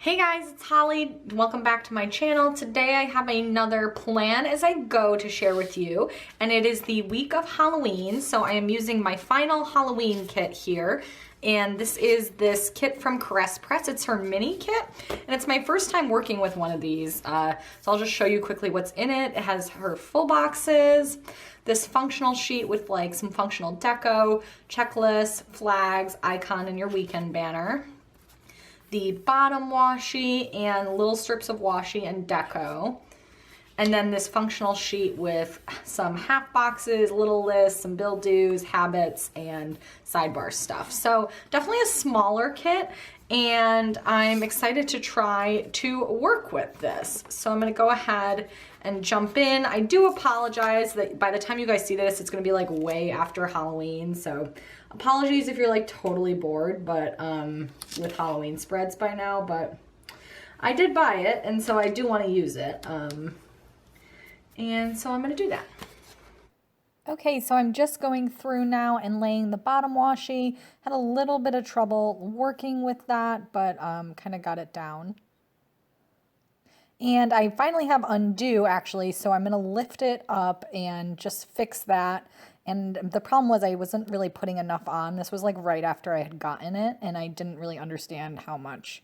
Hey guys, it's Holly. Welcome back to my channel. Today I have another plan as I go to share with you, and it is the week of Halloween. So I am using my final Halloween kit here, and this is this kit from Caress Press. It's her mini kit, and it's my first time working with one of these. So I'll just show you quickly what's in it. It has her full boxes, this functional sheet with like some functional deco, checklists, flags, icon, and your weekend banner, the bottom washi and little strips of washi and deco. And then this functional sheet with some half boxes, little lists, some bill dues, habits, and sidebar stuff. So definitely a smaller kit, and I'm excited to try to work with this. So I'm gonna go ahead and jump in. I do apologize that by the time you guys see this, it's gonna be like way after Halloween. So apologies if you're like totally bored, but with Halloween spreads by now, but I did buy it, and so I do wanna use it. And so I'm going to do that. Okay, so I'm just going through now and laying the bottom washi. Had a little bit of trouble working with that, but kind of got it down. And I finally have undo actually, so I'm going to lift it up and just fix that. And the problem was I wasn't really putting enough on. This was like right after I had gotten it, and I didn't really understand how much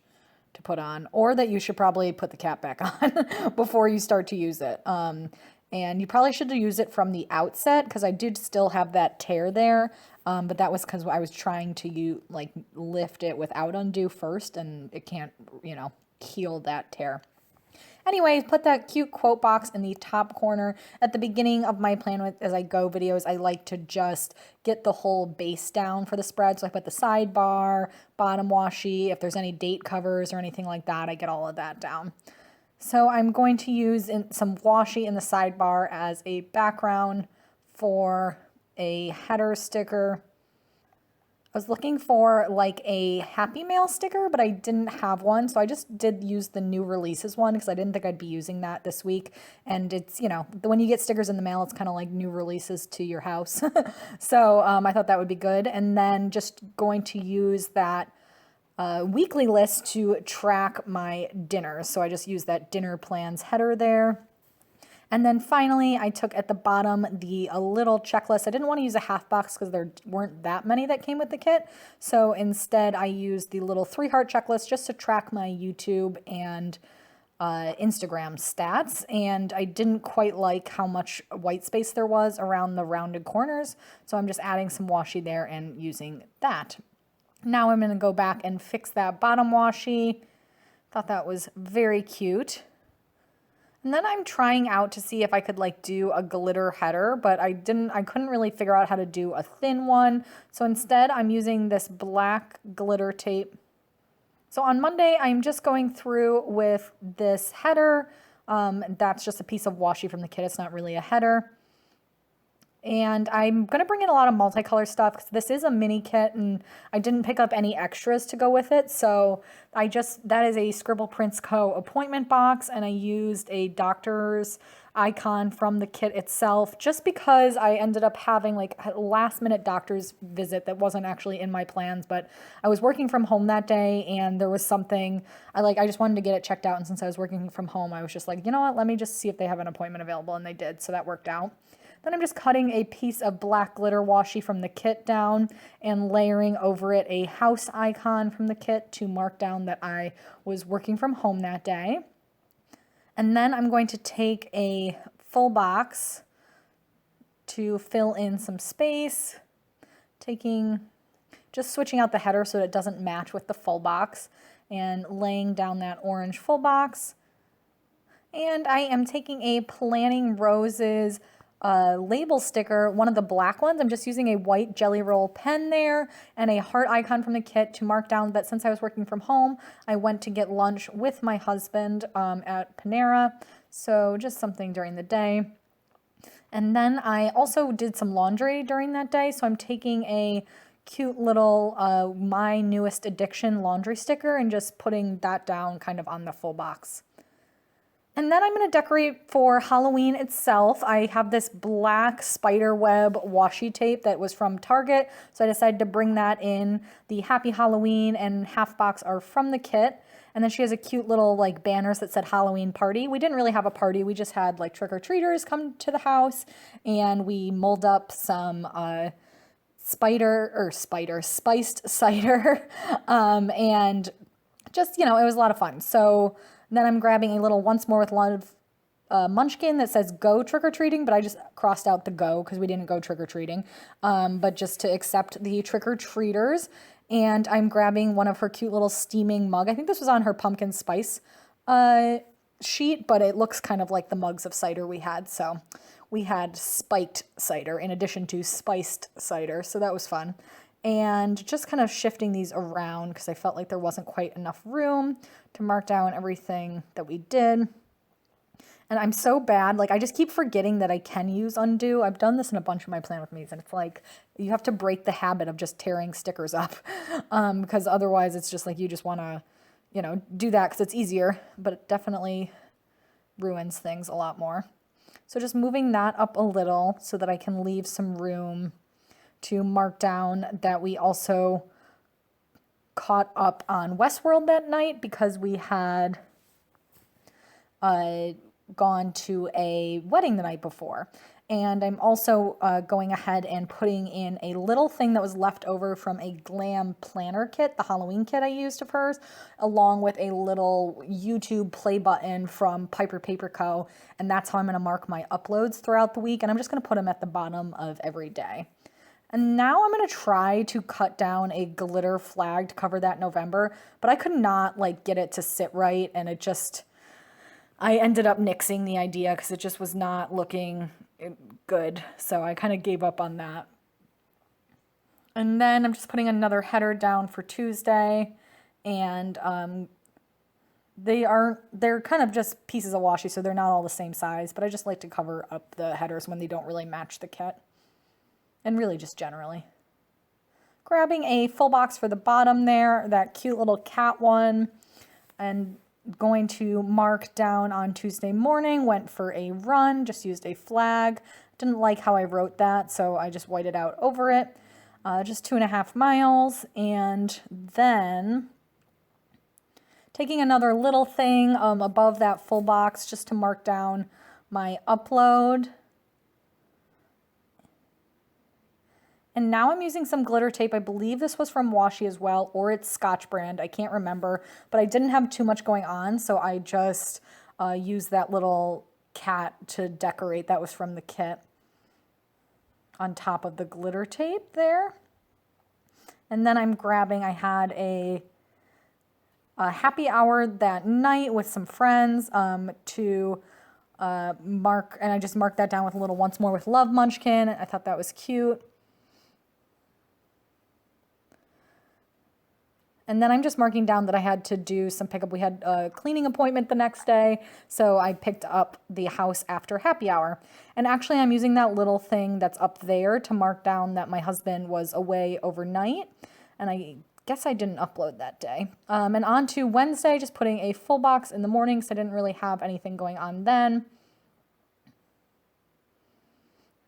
to put on, or that you should probably put the cap back on before you start to use it. And you probably should use it from the outset, because I did still have that tear there, but that was because I was trying to lift it without undo first, and it can't, heal that tear. Anyway, put that cute quote box in the top corner. At the beginning of my plan with as I go videos, I like to just get the whole base down for the spread. So I put the sidebar, bottom washi, if there's any date covers or anything like that, I get all of that down. So I'm going to use some washi in the sidebar as a background for a header sticker. I was looking for like a Happy Mail sticker, but I didn't have one. So I just did use the new releases one because I didn't think I'd be using that this week. And it's, when you get stickers in the mail, it's kind of like new releases to your house. So I thought that would be good. And then just going to use that weekly list to track my dinners. So I just used that dinner plans header there. And then finally, I took at the bottom a little checklist. I didn't want to use a half box because there weren't that many that came with the kit. So instead, I used the little 3-heart checklist just to track my YouTube and Instagram stats. And I didn't quite like how much white space there was around the rounded corners. So I'm just adding some washi there and using that. Now I'm going to go back and fix that bottom washi. Thought that was very cute. And then I'm trying out to see if I could do a glitter header, but I couldn't really figure out how to do a thin one. So instead I'm using this black glitter tape. So on Monday, I'm just going through with this header. That's just a piece of washi from the kit. It's not really a header. And I'm going to bring in a lot of multicolor stuff because this is a mini kit and I didn't pick up any extras to go with it. So that is a Scribble Prints Co. appointment box, and I used a doctor's icon from the kit itself just because I ended up having a last minute doctor's visit that wasn't actually in my plans, but I was working from home that day and there was something I just wanted to get it checked out. And since I was working from home, I was just like, you know what, let me just see if they have an appointment available, and they did. So that worked out. Then I'm just cutting a piece of black glitter washi from the kit down and layering over it a house icon from the kit to mark down that I was working from home that day. And then I'm going to take a full box to fill in some space, just switching out the header so that it doesn't match with the full box, and laying down that orange full box. And I am taking a Planning Roses label sticker, one of the black ones. I'm just using a white Jelly Roll pen there and a heart icon from the kit to mark down that since I was working from home, I went to get lunch with my husband at Panera. So just something during the day. And then I also did some laundry during that day. So I'm taking a cute little My Newest Addiction laundry sticker and just putting that down kind of on the full box. And then I'm going to decorate for Halloween itself. I have this black spider web washi tape that was from Target, so I decided to bring that in. The Happy Halloween and half box are from the kit. And then she has a cute little like banners that said Halloween party. We didn't really have a party. We just had like trick-or-treaters come to the house, and we mulled up some spiced cider. And just, it was a lot of fun. So then I'm grabbing a little Once More with Love munchkin that says go trick-or-treating, but I just crossed out the go because we didn't go trick-or-treating, but just to accept the trick-or-treaters. And I'm grabbing one of her cute little steaming mug. I think this was on her pumpkin spice sheet, but it looks kind of like the mugs of cider we had. So we had spiked cider in addition to spiced cider, so that was fun. And just kind of shifting these around because I felt like there wasn't quite enough room to mark down everything that we did. And I'm so bad, like I just keep forgetting that I can use undo. I've done this in a bunch of my Plan With Me's, and it's like you have to break the habit of just tearing stickers up because otherwise it's just like you just want to, do that because it's easier, but it definitely ruins things a lot more. So just moving that up a little so that I can leave some room to mark down that we also caught up on Westworld that night because we had gone to a wedding the night before. And I'm also going ahead and putting in a little thing that was left over from a glam planner kit, the Halloween kit I used of hers, along with a little YouTube play button from Piper Paper Co. And that's how I'm going to mark my uploads throughout the week. And I'm just going to put them at the bottom of every day. And now I'm going to try to cut down a glitter flag to cover that November, but I could not get it to sit right, and I ended up nixing the idea because it just was not looking good. So I kind of gave up on that. And then I'm just putting another header down for Tuesday, and they're kind of just pieces of washi, so they're not all the same size, but I just like to cover up the headers when they don't really match the kit. And really just generally. Grabbing a full box for the bottom there, that cute little cat one, and going to mark down on Tuesday morning, went for a run, just used a flag. Didn't like how I wrote that, so I just whited out over it. Just 2.5 miles, and then taking another little thing above that full box just to mark down my upload. And now I'm using some glitter tape. I believe this was from Washi as well, or it's Scotch Brand. I can't remember, but I didn't have too much going on, so I just used that little cat to decorate. That was from the kit on top of the glitter tape there. And then I'm grabbing, I had a happy hour that night with some friends to mark, and I just marked that down with a little Once More with Love munchkin. I thought that was cute. And then I'm just marking down that I had to do some pickup. We had a cleaning appointment the next day, so I picked up the house after happy hour. And actually I'm using that little thing that's up there to mark down that my husband was away overnight. And I guess I didn't upload that day. And on to Wednesday, just putting a full box in the morning because I didn't really have anything going on then.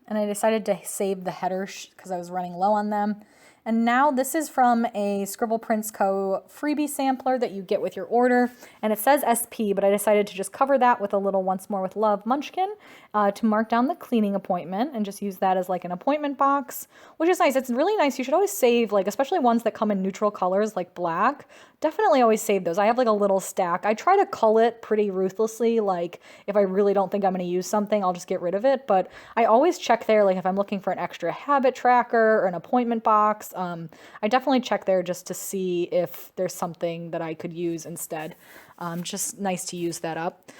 And I decided to save the headers because I was running low on them. And now this is from a Scribble Prints Co. freebie sampler that you get with your order. And it says SP, but I decided to just cover that with a little Once More with Love munchkin to mark down the cleaning appointment and just use that as like an appointment box, which is nice. It's really nice. You should always save, especially ones that come in neutral colors like black. Definitely always save those. I have a little stack. I try to cull it pretty ruthlessly. If I really don't think I'm going to use something, I'll just get rid of it. But I always check there, if I'm looking for an extra habit tracker or an appointment box. I definitely check there just to see if there's something that I could use instead. Just nice to use that up.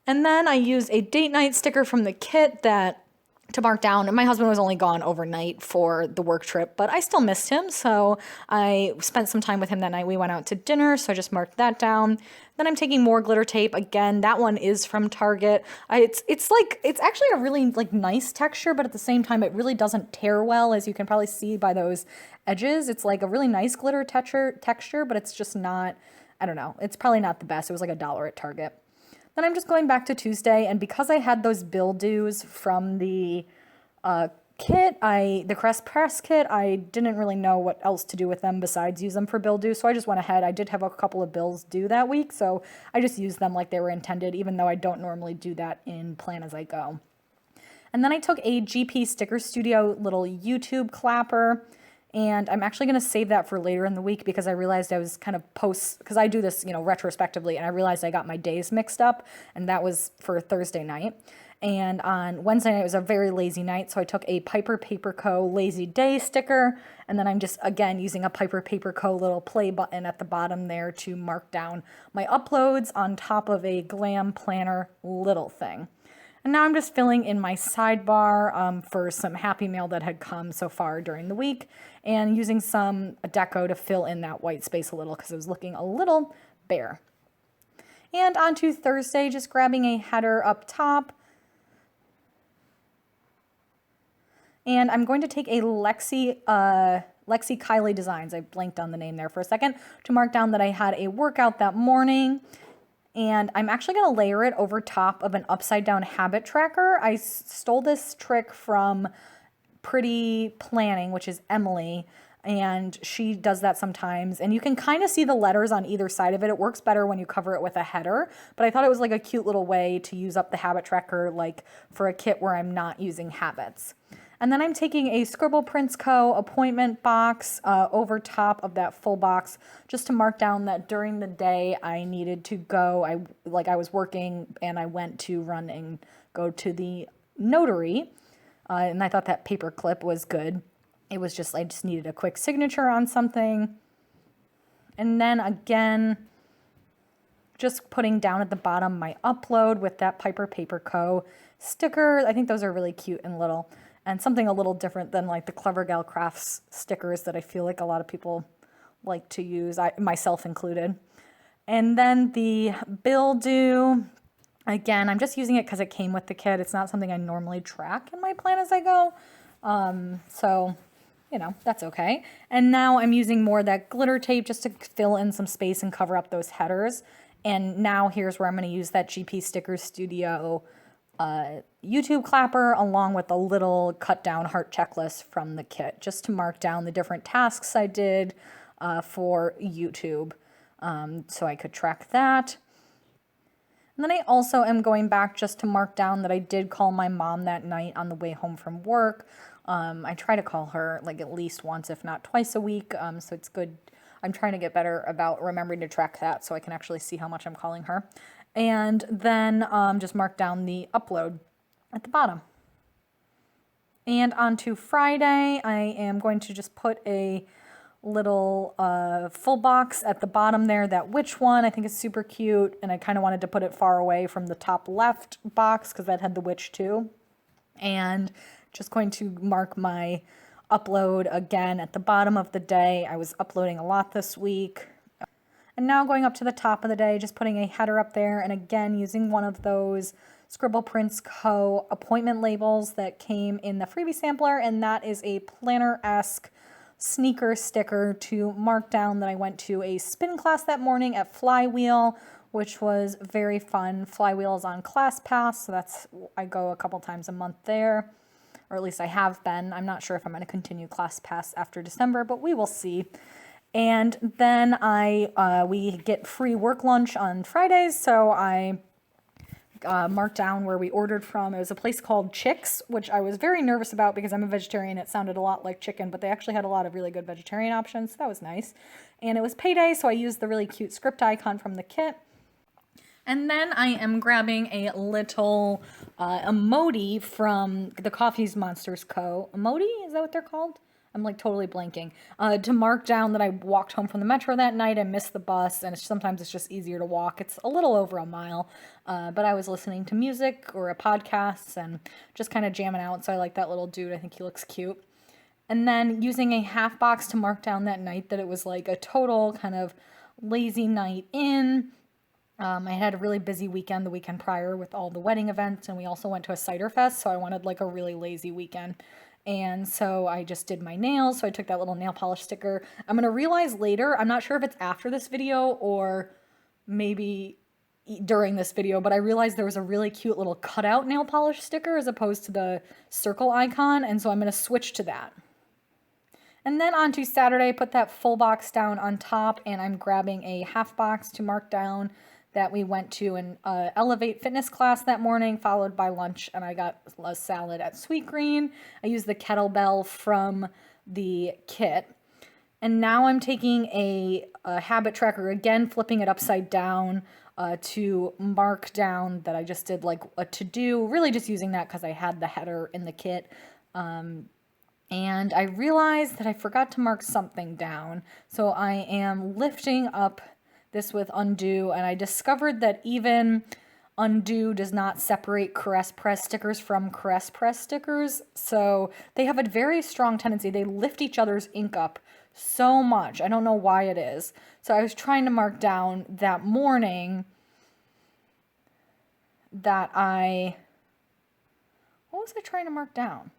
And then I used a date night sticker from the kit to mark down. And my husband was only gone overnight for the work trip, but I still missed him. So I spent some time with him that night. We went out to dinner, so I just marked that down. Then I'm taking more glitter tape. Again, that one is from Target. It's actually a really nice texture, but at the same time, it really doesn't tear well, as you can probably see by those edges. It's a really nice glitter texture, but it's just not, I don't know. It's probably not the best. It was $1 at Target. Then I'm just going back to Tuesday, and because I had those bill dues from the kit, the Crest Press kit, I didn't really know what else to do with them besides use them for bill due, so I just went ahead. I did have a couple of bills due that week, so I just used them like they were intended, even though I don't normally do that in Plan As I Go. And then I took a GP Sticker Studio little YouTube clapper, and I'm actually going to save that for later in the week because I realized I was kind of because I do this, retrospectively, and I realized I got my days mixed up, and that was for Thursday night. And on Wednesday night, it was a very lazy night, so I took a Piper Paper Co. Lazy Day sticker, and then I'm just, again, using a Piper Paper Co. little play button at the bottom there to mark down my uploads on top of a Glam Planner little thing. And now I'm just filling in my sidebar for some Happy Mail that had come so far during the week, and using some deco to fill in that white space a little because it was looking a little bare. And on to Thursday, just grabbing a header up top. And I'm going to take a Lexi Kylie Designs, I blanked on the name there for a second, to mark down that I had a workout that morning. And I'm actually going to layer it over top of an upside down habit tracker. I stole this trick from Pretty Planning, which is Emily, and she does that sometimes. And you can kind of see the letters on either side of it. It works better when you cover it with a header, but I thought it was like a cute little way to use up the habit tracker, like for a kit where I'm not using habits. And then I'm taking a Scribble Prints Co. appointment box over top of that full box just to mark down that during the day I needed to go. I was working and I went to run and go to the notary. And I thought that paper clip was good. It was just, I just needed a quick signature on something. And then again, just putting down at the bottom my upload with that Piper Paper Co. sticker. I think those are really cute and little. And something a little different than like the Clever Gal Crafts stickers that I feel like a lot of people like to use, myself included. And then the bill due, again, I'm just using it because it came with the kit. It's not something I normally track in my Plan As I Go. So, that's okay. And now I'm using more of that glitter tape just to fill in some space and cover up those headers. And now here's where I'm going to use that GP Sticker Studio YouTube clapper along with a little cut down heart checklist from the kit just to mark down the different tasks I did for YouTube so I could track that. And then I also am going back just to mark down that I did call my mom that night on the way home from work. I try to call her like at least once, if not twice a week, so it's good. I'm trying to get better about remembering to track that so I can actually see how much I'm calling her. And then just mark down the upload at the bottom. And on to Friday, I am going to just put a little full box at the bottom there. That witch one I think is super cute, and I kind of wanted to put it far away from the top left box because that had the witch too. And just going to mark my upload again at the bottom of the day. I was uploading a lot this week. And now going up to the top of the day, just putting a header up there, and again using one of those Scribble Prints Co. appointment labels that came in the freebie sampler, and that is a planner-esque sneaker sticker to mark down that I went to a spin class that morning at Flywheel, which was very fun. Flywheel is on ClassPass, so I go a couple times a month there, or at least I have been. I'm not sure if I'm going to continue ClassPass after December, but we will see. And then we get free work lunch on Fridays, so I marked down where we ordered from. It was a place called Chicks, which I was very nervous about because I'm a vegetarian. It sounded a lot like chicken, but they actually had a lot of really good vegetarian options, so that was nice. And it was payday, so I used the really cute script icon from the kit. And then I am grabbing a little emoji from the Coffee Monsters Co. Emoji? Is that what they're called? I'm like totally blanking. To mark down that I walked home from the metro that night and missed the bus, and sometimes it's just easier to walk. It's a little over a mile, but I was listening to music or a podcast and just kind of jamming out, so I like that little dude. I think he looks cute. And then using a half box to mark down that night that it was like a total kind of lazy night in. I had a really busy weekend the weekend prior with all the wedding events, and we also went to a cider fest, so I wanted like a really lazy weekend. And so I just did my nails, so I took that little nail polish sticker. I'm going to realize later, I'm not sure if it's after this video or maybe during this video, but I realized there was a really cute little cutout nail polish sticker as opposed to the circle icon, and so I'm going to switch to that. And then on to Saturday, put that full box down on top, and I'm grabbing a half box to mark down that we went to an Elevate fitness class that morning, followed by lunch, and I got a salad at Sweetgreen. I used the kettlebell from the kit. And now I'm taking a habit tracker, again, flipping it upside down to mark down that I just did like a to-do, really just using that because I had the header in the kit. And I realized that I forgot to mark something down. So I am lifting up this with Undo, and I discovered that even Undo does not separate Caress Press stickers from Caress Press stickers. So they have a very strong tendency. They lift each other's ink up so much. I don't know why it is. So I was trying to mark down that morning that what was I trying to mark down?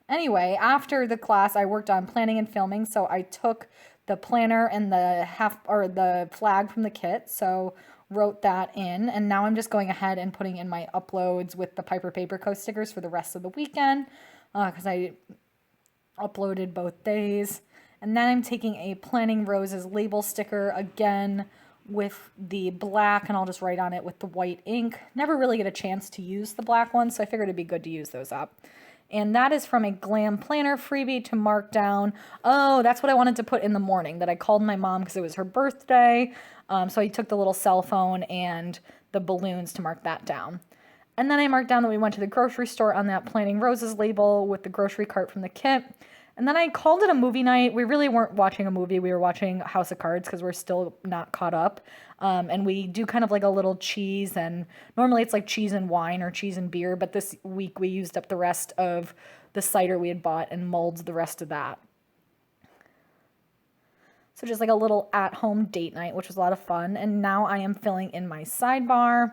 Anyway, after the class, I worked on planning and filming, so I took the planner and the flag from the kit, so wrote that in, and now I'm just going ahead and putting in my uploads with the Piper Paper Co. stickers for the rest of the weekend, because I uploaded both days. And then I'm taking a Planning Roses label sticker again with the black, and I'll just write on it with the white ink. Never really get a chance to use the black ones, so I figured it'd be good to use those up. And that is from a Glam Planner freebie to mark down. Oh, that's what I wanted to put in the morning, that I called my mom because it was her birthday. So I took the little cell phone and the balloons to mark that down. And then I marked down that we went to the grocery store on that Planning Roses label with the grocery cart from the kit. And then I called it a movie night. We really weren't watching a movie. We were watching House of Cards because we're still not caught up. And we do kind of like a little cheese, and normally it's like cheese and wine or cheese and beer, but this week we used up the rest of the cider we had bought and mulled the rest of that. So just like a little at-home date night, which was a lot of fun. And now I am filling in my sidebar.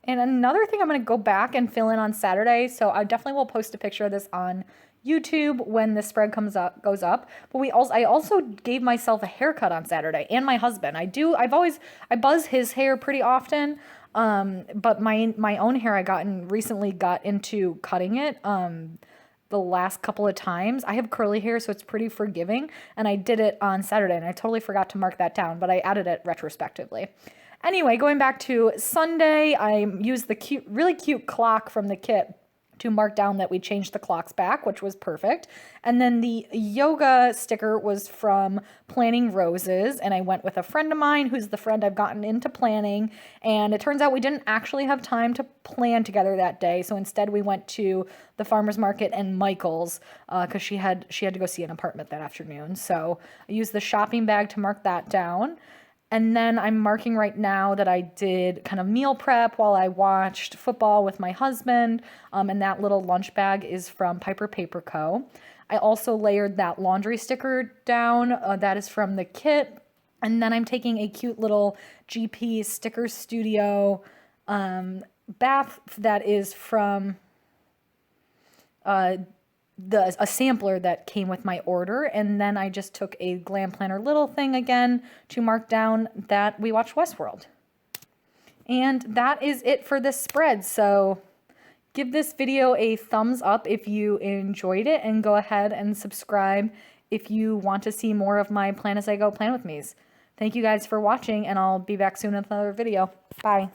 And another thing, I'm going to go back and fill in on Saturday. So I definitely will post a picture of this on YouTube when the spread goes up. But I also gave myself a haircut on Saturday, and my husband. I buzz his hair pretty often. But my own hair, recently got into cutting it. The last couple of times. I have curly hair, so it's pretty forgiving. And I did it on Saturday, and I totally forgot to mark that down, but I added it retrospectively. Anyway, going back to Sunday, I used the really cute clock from the kit to mark down that we changed the clocks back, which was perfect. And then the yoga sticker was from Planning Roses, and I went with a friend of mine who's the friend I've gotten into planning, and it turns out we didn't actually have time to plan together that day, so instead we went to the farmer's market and Michael's because she had to go see an apartment that afternoon. So I used the shopping bag to mark that down. And then I'm marking right now that I did kind of meal prep while I watched football with my husband. And that little lunch bag is from Piper Paper Co. I also layered that laundry sticker down. That is from the kit. And then I'm taking a cute little GP Sticker Studio bath that is from a sampler that came with my order, and then I just took a Glam Planner little thing again to mark down that we watched Westworld. And that is it for this spread, so give this video a thumbs up if you enjoyed it, and go ahead and subscribe if you want to see more of my Plan As I Go Plan With Me's. Thank you guys for watching, and I'll be back soon with another video. Bye.